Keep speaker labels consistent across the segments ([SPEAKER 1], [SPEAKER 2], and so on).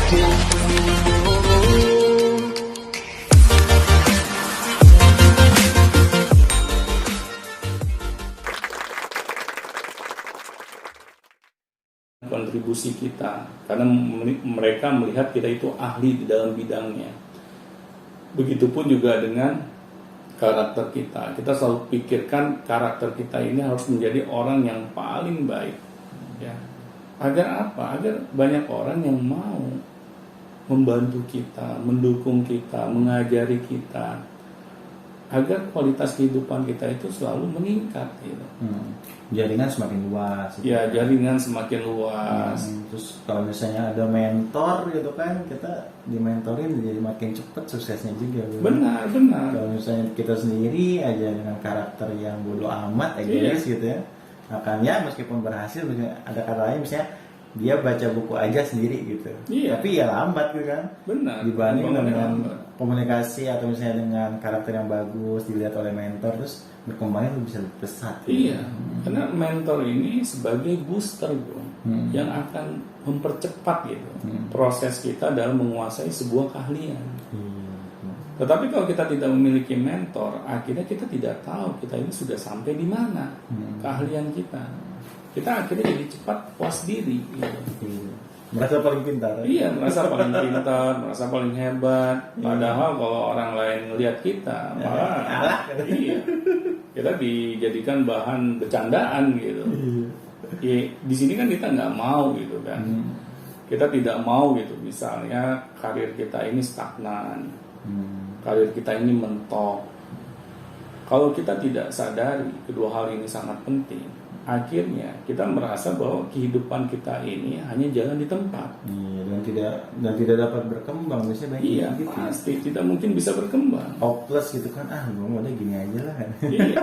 [SPEAKER 1] Kontribusi kita, karena mereka melihat kita itu ahli di dalam bidangnya. Begitupun juga dengan karakter kita. Kita selalu pikirkan karakter kita ini harus menjadi orang yang paling baik, ya. Agar apa? Agar banyak orang yang mau membantu kita, mendukung kita, mengajari kita, agar kualitas kehidupan kita itu selalu meningkat, gitu.
[SPEAKER 2] Jaringan semakin luas gitu.
[SPEAKER 1] Ya, jaringan semakin luas.
[SPEAKER 2] Terus kalau misalnya ada mentor gitu kan, kita dimentorin jadi makin cepat suksesnya juga gitu.
[SPEAKER 1] Benar.
[SPEAKER 2] Kalau misalnya kita sendiri aja dengan karakter yang bodoh amat egois gitu ya, makanya meskipun berhasil, ada kata lain misalnya dia baca buku aja sendiri gitu, tapi ya lambat gitu kan.
[SPEAKER 1] Benar.
[SPEAKER 2] Dibanding dengan komunikasi atau misalnya dengan karakter yang bagus dilihat oleh mentor, terus berkembangnya bisa lebih pesat gitu.
[SPEAKER 1] Iya, karena mentor ini sebagai booster, bro, yang akan mempercepat gitu proses kita dalam menguasai sebuah keahlian. Tetapi kalau kita tidak memiliki mentor, akhirnya kita tidak tahu kita ini sudah sampai di mana keahlian kita. Kita akhirnya jadi cepat puas diri gitu.
[SPEAKER 2] Merasa paling pintar.
[SPEAKER 1] Iya, merasa paling pintar, merasa paling hebat. Padahal kalau orang lain ngelihat kita, malah iya, kita dijadikan bahan bercandaan gitu. Ya, di sini kan kita nggak mau gitu kan. Kita tidak mau gitu. Misalnya karir kita ini stagnan, karir kita ini mentok. Kalau kita tidak sadari kedua hal ini sangat penting, akhirnya kita merasa bahwa kehidupan kita ini hanya jalan di tempat.
[SPEAKER 2] Iya, dan tidak dapat berkembang. Biasanya banyak gitu.
[SPEAKER 1] Pasti tidak mungkin bisa berkembang.
[SPEAKER 2] Hopeless gitu kan, gue udah gini aja lah kan.
[SPEAKER 1] Iya.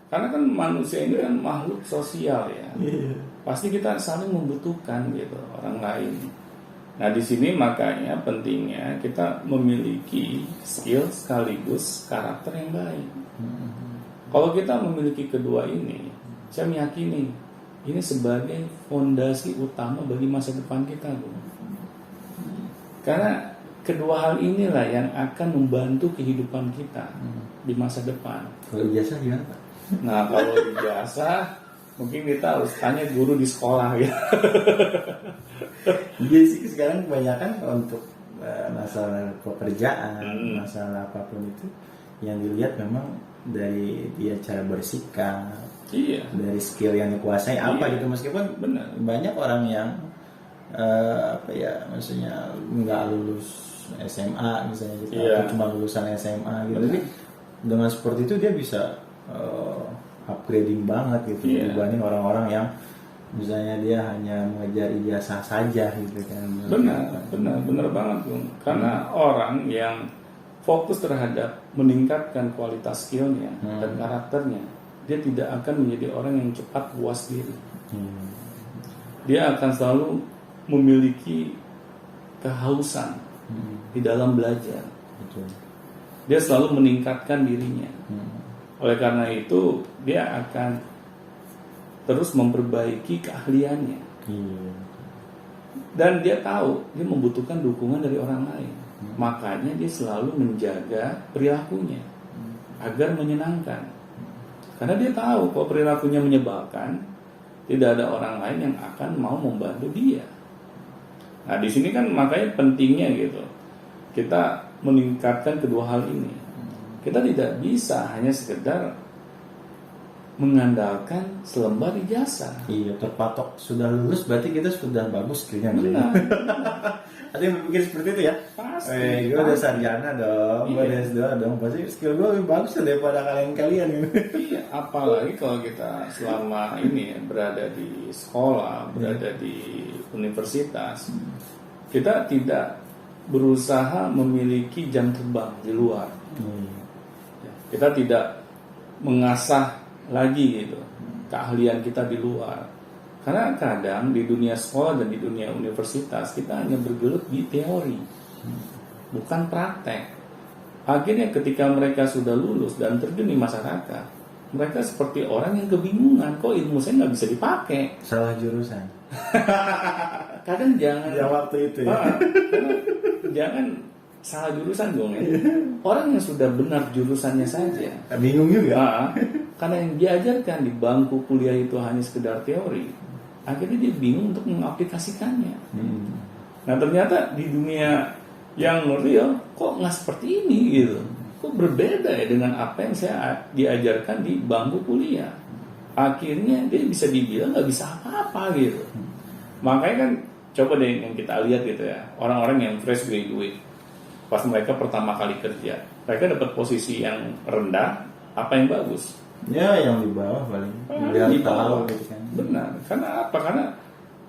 [SPEAKER 1] Karena kan manusia ini kan makhluk sosial ya. Pasti kita saling membutuhkan gitu orang lain. Nah, di sini makanya pentingnya kita memiliki skill sekaligus karakter yang baik. Kalau kita memiliki kedua ini, saya meyakini ini sebagai fondasi utama bagi masa depan kita, bro. Karena kedua hal inilah yang akan membantu kehidupan kita di masa depan.
[SPEAKER 2] Kalau ijazah gimana, Pak?
[SPEAKER 1] Nah, kalau ijazah mungkin kita harus tanya guru di sekolah ya.
[SPEAKER 2] Iya sih, sekarang kebanyakan untuk masalah pekerjaan, masalah apapun itu yang dilihat memang dari dia cara bersikap, dari skill yang dikuasai apa gitu. Meskipun banyak orang yang maksudnya nggak lulus SMA misalnya gitu, atau cuma lulusan SMA gitu. Tapi dengan seperti itu dia bisa upgrading banget gitu dibanding orang-orang yang misalnya dia hanya mengejar ijazah saja gitu kan.
[SPEAKER 1] Benar banget, Bung. Karena orang yang fokus terhadap meningkatkan kualitas skillnya dan karakternya, dia tidak akan menjadi orang yang cepat puas diri. Dia akan selalu memiliki kehausan di dalam belajar. Dia selalu meningkatkan dirinya. Oleh karena itu, dia akan terus memperbaiki keahliannya. Dan dia tahu dia membutuhkan dukungan dari orang lain. Makanya dia selalu menjaga perilakunya agar menyenangkan. Karena dia tahu kalau perilakunya menyebalkan, tidak ada orang lain yang akan mau membantu dia. Nah, di sini kan makanya pentingnya gitu. Kita meningkatkan kedua hal ini. Kita tidak bisa hanya sekedar mengandalkan selembar ijazah.
[SPEAKER 2] Iya, terpatok sudah lulus berarti kita sudah bagus skillnya.
[SPEAKER 1] Benar.
[SPEAKER 2] Ada yang berpikir seperti itu ya?
[SPEAKER 1] Pasti.
[SPEAKER 2] Gue udah sarjana dong, gue udah S2 dong, pasti skill gue lebih bagus daripada kalian gitu.
[SPEAKER 1] Iya, apalagi kalau kita selama ini berada di sekolah, berada di universitas, kita tidak berusaha memiliki jam terbang di luar. Kita tidak mengasah lagi gitu keahlian kita di luar. Karena kadang di dunia sekolah dan di dunia universitas kita hanya bergelut di teori, bukan praktek. Akhirnya ketika mereka sudah lulus dan terjun di masyarakat, mereka seperti orang yang kebingungan, kok ilmu saya nggak bisa dipakai.
[SPEAKER 2] Salah jurusan.
[SPEAKER 1] kadang jangan
[SPEAKER 2] yang waktu itu ya.
[SPEAKER 1] Jangan salah jurusan dong ya. Orang yang sudah benar jurusannya saja
[SPEAKER 2] Bingung juga.
[SPEAKER 1] karena yang diajarkan di bangku kuliah itu hanya sekedar teori, akhirnya dia bingung untuk mengaplikasikannya. Nah ternyata di dunia yang real kok nggak seperti ini gitu, kok berbeda ya dengan apa yang saya diajarkan di bangku kuliah. Akhirnya dia bisa dibilang nggak bisa apa-apa gitu. Makanya kan coba deh yang kita lihat gitu ya, orang-orang yang fresh graduate pas mereka pertama kali kerja, mereka dapat posisi yang rendah, apa yang bagus?
[SPEAKER 2] Ya yang di bawah paling. Biar
[SPEAKER 1] Di bawah.
[SPEAKER 2] tahu gitu kan.
[SPEAKER 1] Benar. Karena apa? Karena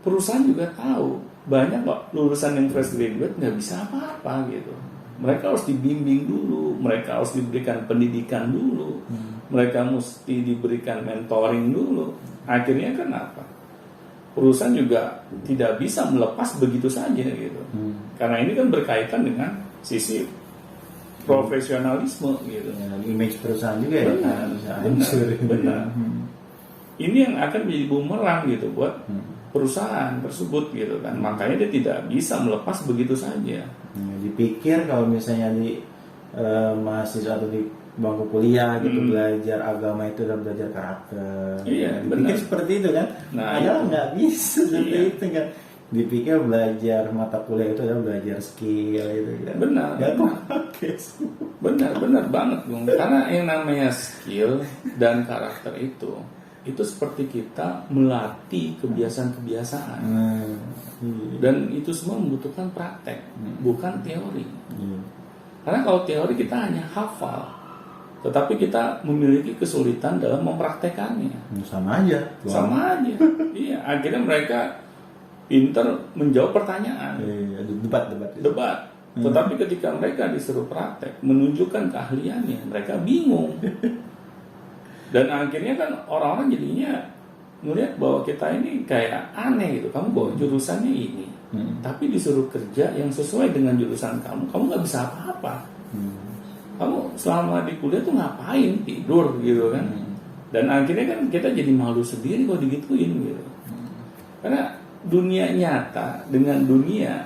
[SPEAKER 1] perusahaan juga tahu banyak kok lulusan yang fresh graduate nggak bisa apa-apa gitu. Mereka harus dibimbing dulu, mereka harus diberikan pendidikan dulu, mereka mesti diberikan mentoring dulu. Akhirnya kan apa? Perusahaan juga tidak bisa melepas begitu saja gitu. Karena ini kan berkaitan dengan sisi profesionalisme gitu.
[SPEAKER 2] Ya, image perusahaan juga ya.
[SPEAKER 1] Benar,
[SPEAKER 2] Bisa
[SPEAKER 1] benar,
[SPEAKER 2] hancur.
[SPEAKER 1] benar. Ini yang akan menjadi bumerang gitu buat perusahaan tersebut gitu kan. Makanya dia tidak bisa melepas begitu saja.
[SPEAKER 2] Ya, dipikir kalau misalnya di mahasiswa atau di bangku kuliah gitu belajar agama itu adalah belajar karakter.
[SPEAKER 1] Iya,
[SPEAKER 2] Dipikir
[SPEAKER 1] benar.
[SPEAKER 2] seperti itu kan.
[SPEAKER 1] Nah,
[SPEAKER 2] Padahal
[SPEAKER 1] itu.
[SPEAKER 2] nggak bisa seperti
[SPEAKER 1] Iya.
[SPEAKER 2] itu kan. Dipikir belajar mata kuliah itu adalah belajar skill gitu kan.
[SPEAKER 1] Benar,
[SPEAKER 2] Nggak
[SPEAKER 1] benar.
[SPEAKER 2] kepake.
[SPEAKER 1] Benar banget Bung. Karena yang namanya skill dan karakter itu seperti kita melatih kebiasaan-kebiasaan.
[SPEAKER 2] Iya.
[SPEAKER 1] Dan itu semua membutuhkan praktek, bukan teori.
[SPEAKER 2] Iya.
[SPEAKER 1] Karena kalau teori kita hanya hafal, tetapi kita memiliki kesulitan dalam mempraktekannya.
[SPEAKER 2] Sama aja.
[SPEAKER 1] Sama aja. Iya, akhirnya mereka pinter menjawab pertanyaan,
[SPEAKER 2] Iya, debat.
[SPEAKER 1] debat. Tetapi ketika mereka disuruh praktek, menunjukkan keahliannya, mereka bingung. Dan akhirnya kan orang-orang jadinya ngelihat bahwa kita ini kayak aneh gitu. Kamu bawa jurusannya ini, tapi disuruh kerja yang sesuai dengan jurusan kamu nggak bisa apa-apa. Kamu selama di kuliah tuh ngapain? Tidur gitu kan. Dan akhirnya kan kita jadi malu sendiri kalau digituin gitu. Karena dunia nyata dengan dunia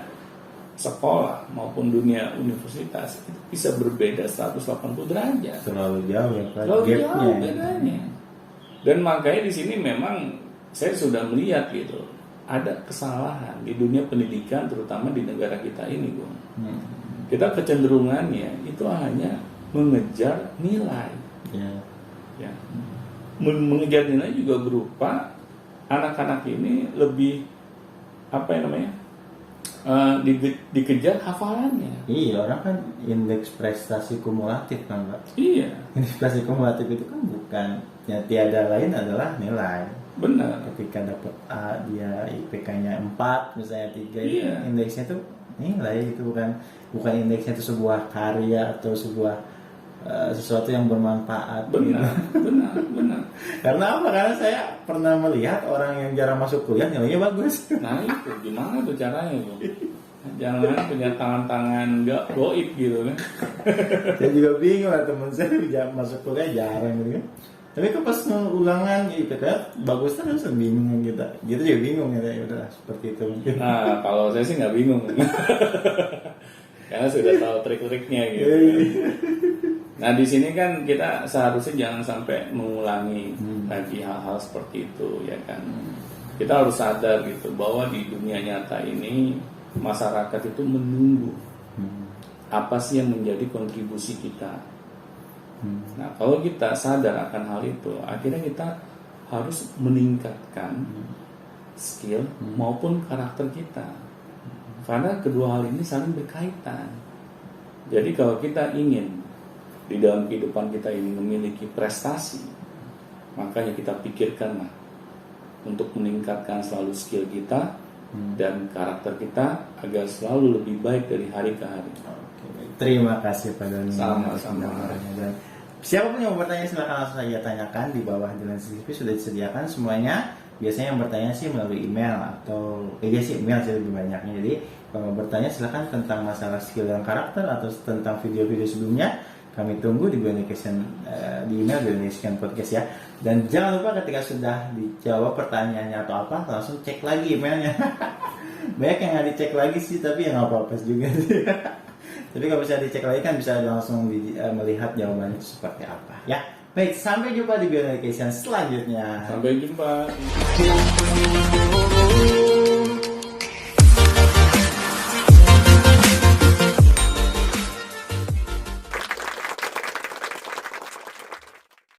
[SPEAKER 1] sekolah maupun dunia universitas itu bisa berbeda 180 derajat.
[SPEAKER 2] Terlalu jauh ya Pak.
[SPEAKER 1] Terlalu
[SPEAKER 2] Gapnya
[SPEAKER 1] jauh
[SPEAKER 2] ya.
[SPEAKER 1] bedanya. Dan makanya di sini memang saya sudah melihat gitu, ada kesalahan di dunia pendidikan terutama di negara kita ini, Bung. Kita kecenderungannya itu hanya mengejar nilai. Ya. Mengejar nilai juga berupa anak-anak ini lebih apa yang namanya dikejar hafalannya.
[SPEAKER 2] Iya, orang kan indeks prestasi kumulatif kan Pak.
[SPEAKER 1] Iya,
[SPEAKER 2] Indeks prestasi kumulatif itu kan bukan ya, tiada lain adalah nilai.
[SPEAKER 1] benar.
[SPEAKER 2] Ketika dapat A dia IPK-nya 4 misalnya 3 itu
[SPEAKER 1] Iya.
[SPEAKER 2] indeksnya itu nilai, itu bukan indeksnya itu sebuah karya atau sebuah sesuatu yang bermanfaat.
[SPEAKER 1] Benar,
[SPEAKER 2] gitu.
[SPEAKER 1] benar.
[SPEAKER 2] Karena apa? Karena saya pernah melihat orang yang jarang masuk kuliah nilainya bagus.
[SPEAKER 1] Nah itu gimana tuh caranya tuh? Jangan punya tangan-tangan nggak goib gitu kan?
[SPEAKER 2] Saya juga bingung lah, teman saya masuk kuliah jarang gitu kan. Tapi kan pas ulangan IPK bagus terus, bingung kita. Gitu juga bingung ya udah seperti itu mungkin.
[SPEAKER 1] Nah kalau saya sih nggak bingung, karena sudah tahu trik-triknya gitu. Nah di sini kan kita seharusnya jangan sampai mengulangi lagi hal-hal seperti itu ya kan. Kita harus sadar gitu bahwa di dunia nyata ini masyarakat itu menunggu apa sih yang menjadi kontribusi kita. Nah kalau kita sadar akan hal itu, akhirnya kita harus meningkatkan skill maupun karakter kita, karena kedua hal ini saling berkaitan. Jadi kalau kita ingin di dalam kehidupan kita ini memiliki prestasi, makanya kita pikirkanlah untuk meningkatkan selalu skill kita dan karakter kita agar selalu lebih baik dari hari ke hari.
[SPEAKER 2] Terima kasih Pak Doni.
[SPEAKER 1] Sama-sama.
[SPEAKER 2] Dan siapapun yang mau bertanya silakan langsung saja tanyakan di bawah di CCTV sudah disediakan semuanya. Biasanya yang bertanya sih melalui email atau sih email sih lebih banyaknya. Jadi kalau mau bertanya silakan tentang masalah skill dan karakter atau tentang video-video sebelumnya. Kami tunggu di Education di email Education Podcast ya. Dan jangan lupa ketika sudah dijawab pertanyaannya atau apa, langsung cek lagi emailnya. banyak yang nggak dicek lagi sih, tapi ya nggak apa-apa juga sih. Tapi kalau bisa dicek lagi kan bisa langsung melihat jawabannya itu seperti apa ya. Baik, sampai jumpa di Beyond Education selanjutnya.
[SPEAKER 1] Sampai jumpa.